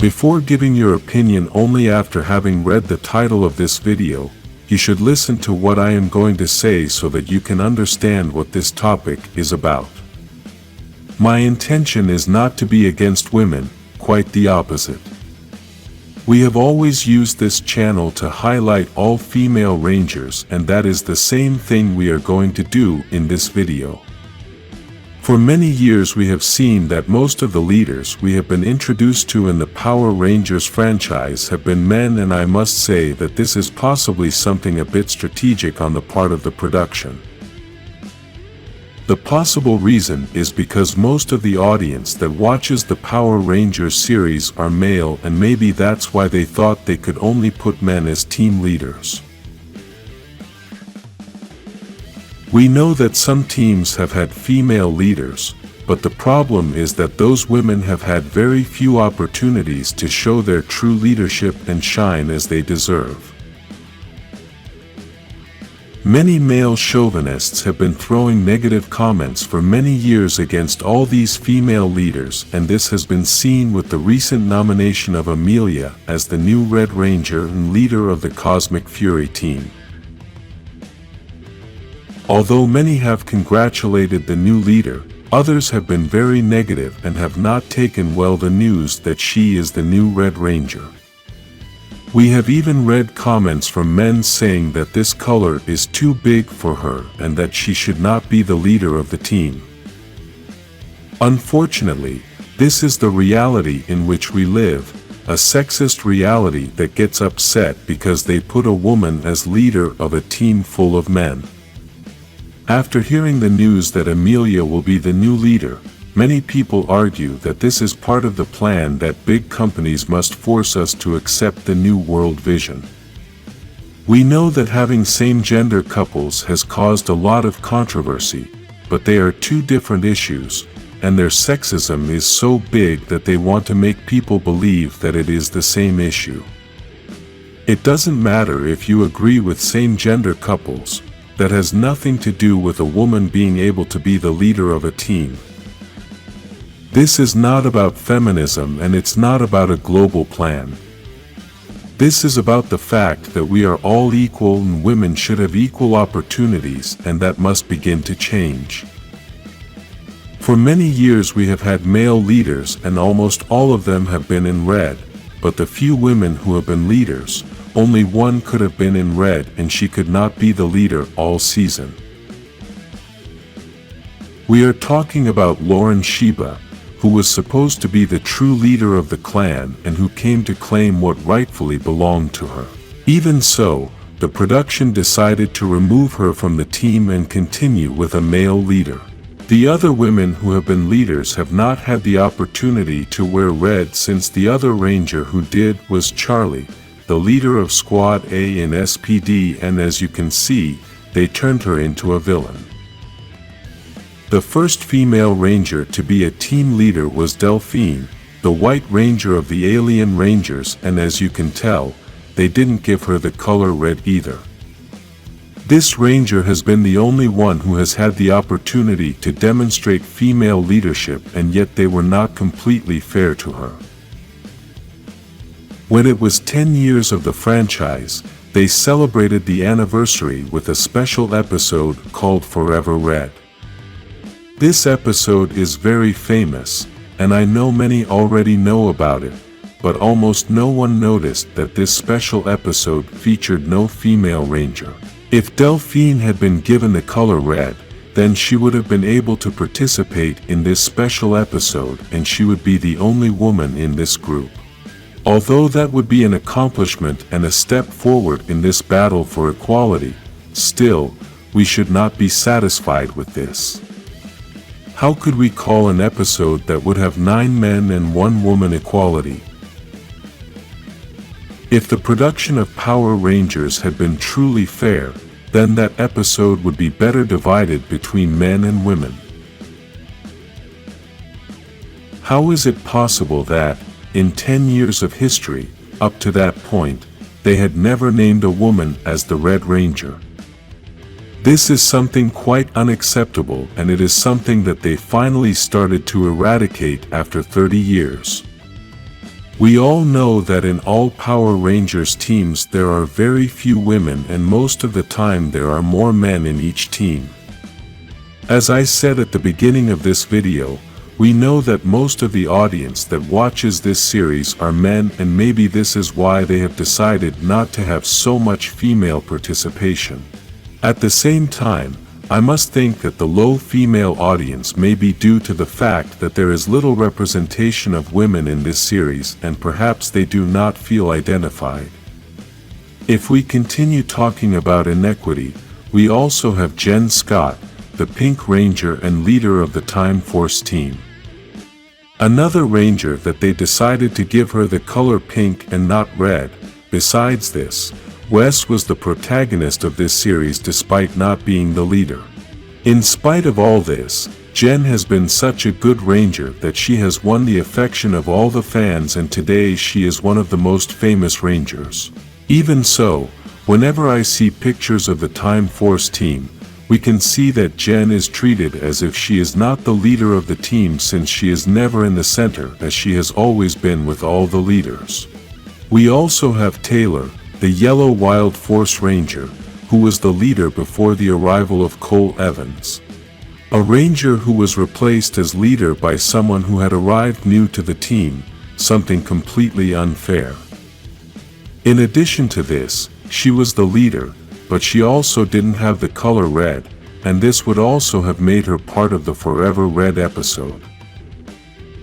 Before giving your opinion only after having read the title of this video, you should listen to what I am going to say so that you can understand what this topic is about. My intention is not to be against women, quite the opposite. We have always used this channel to highlight all female rangers, and that is the same thing we are going to do in this video. For many years we have seen that most of the leaders we have been introduced to in the Power Rangers franchise have been men, and I must say that this is possibly something a bit strategic on the part of the production. The possible reason is because most of the audience that watches the Power Rangers series are male, and maybe that's why they thought they could only put men as team leaders. We know that some teams have had female leaders, but the problem is that those women have had very few opportunities to show their true leadership and shine as they deserve. Many male chauvinists have been throwing negative comments for many years against all these female leaders, and this has been seen with the recent nomination of Amelia as the new Red Ranger and leader of the Cosmic Fury team. Although many have congratulated the new leader, others have been very negative and have not taken well the news that she is the new Red Ranger. We have even read comments from men saying that this color is too big for her and that she should not be the leader of the team. Unfortunately, this is the reality in which we live, a sexist reality that gets upset because they put a woman as leader of a team full of men. After hearing the news that Amelia will be the new leader, many people argue that this is part of the plan that big companies must force us to accept the new world vision. We know that having same-gender couples has caused a lot of controversy, but they are two different issues, and their sexism is so big that they want to make people believe that it is the same issue. It doesn't matter if you agree with same-gender couples. That has nothing to do with a woman being able to be the leader of a team. This is not about feminism, and it's not about a global plan. This is about the fact that we are all equal and women should have equal opportunities, and that must begin to change. For many years we have had male leaders, and almost all of them have been in red, but the few women who have been leaders, only one could have been in red, and she could not be the leader all season. We are talking about Lauren Sheba, who was supposed to be the true leader of the clan and who came to claim what rightfully belonged to her. Even so, the production decided to remove her from the team and continue with a male leader. The other women who have been leaders have not had the opportunity to wear red since the other ranger who did was Charlie, the leader of Squad A in SPD, and as you can see, they turned her into a villain. The first female ranger to be a team leader was Delphine, the White Ranger of the Alien Rangers, and as you can tell, they didn't give her the color red either. This ranger has been the only one who has had the opportunity to demonstrate female leadership, and yet they were not completely fair to her. When it was 10 years of the franchise, they celebrated the anniversary with a special episode called Forever Red. This episode is very famous, and I know many already know about it, but almost no one noticed that this special episode featured no female ranger. If Delphine had been given the color red, then she would have been able to participate in this special episode, and she would be the only woman in this group. Although that would be an accomplishment and a step forward in this battle for equality, still, we should not be satisfied with this. How could we call an episode that would have 9 men and 1 woman equality? If the production of Power Rangers had been truly fair, then that episode would be better divided between men and women. How is it possible that, in 10 years of history, up to that point, they had never named a woman as the Red Ranger? This is something quite unacceptable, and it is something that they finally started to eradicate after 30 years. We all know that in all Power Rangers teams there are very few women, and most of the time there are more men in each team. As I said at the beginning of this video, we know that most of the audience that watches this series are men, and maybe this is why they have decided not to have so much female participation. At the same time, I must think that the low female audience may be due to the fact that there is little representation of women in this series, and perhaps they do not feel identified. If we continue talking about inequity, we also have Jen Scott, the Pink Ranger and leader of the Time Force team. Another Ranger that they decided to give her the color pink and not red. Besides this, Wes was the protagonist of this series despite not being the leader. In spite of all this, Jen has been such a good Ranger that she has won the affection of all the fans, and today she is one of the most famous Rangers. Even so, whenever I see pictures of the Time Force team, we can see that Jen is treated as if she is not the leader of the team, since she is never in the center as she has always been with all the leaders. We also have Taylor, the Yellow Wild Force Ranger, who was the leader before the arrival of Cole Evans. A Ranger who was replaced as leader by someone who had arrived new to the team, something completely unfair. In addition to this, she was the leader, but she also didn't have the color red, and this would also have made her part of the Forever Red episode.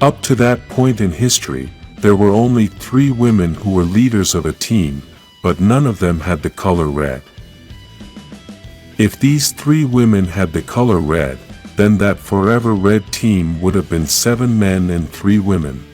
Up to that point in history, there were only 3 women who were leaders of a team, but none of them had the color red. If these 3 women had the color red, then that Forever Red team would have been 7 men and 3 women.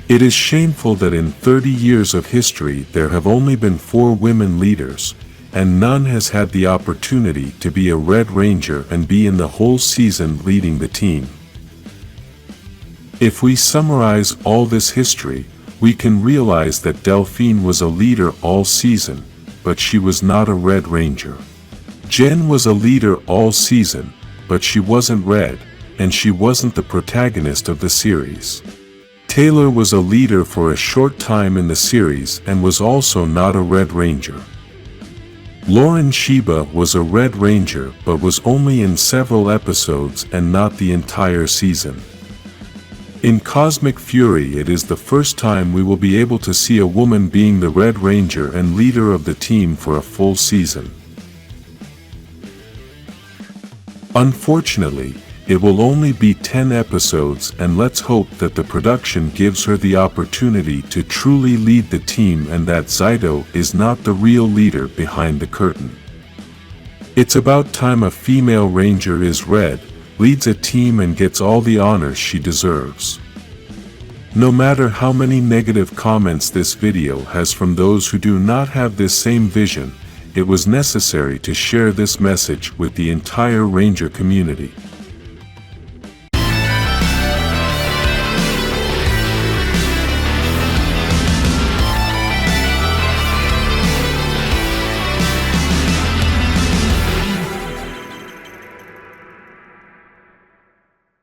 It is shameful that in 30 years of history there have only been 4 women leaders, and none has had the opportunity to be a Red Ranger and be in the whole season leading the team. If we summarize all this history, we can realize that Delphine was a leader all season, but she was not a Red Ranger. Jen was a leader all season, but she wasn't red, and she wasn't the protagonist of the series. Taylor was a leader for a short time in the series and was also not a Red Ranger. Lauren Sheba was a Red Ranger but was only in several episodes and not the entire season. In Cosmic Fury, it is the first time we will be able to see a woman being the Red Ranger and leader of the team for a full season. Unfortunately, it will only be 10 episodes, and let's hope that the production gives her the opportunity to truly lead the team and that Zyto is not the real leader behind the curtain. It's about time a female Ranger is red, leads a team and gets all the honors she deserves. No matter how many negative comments this video has from those who do not have this same vision, it was necessary to share this message with the entire Ranger community.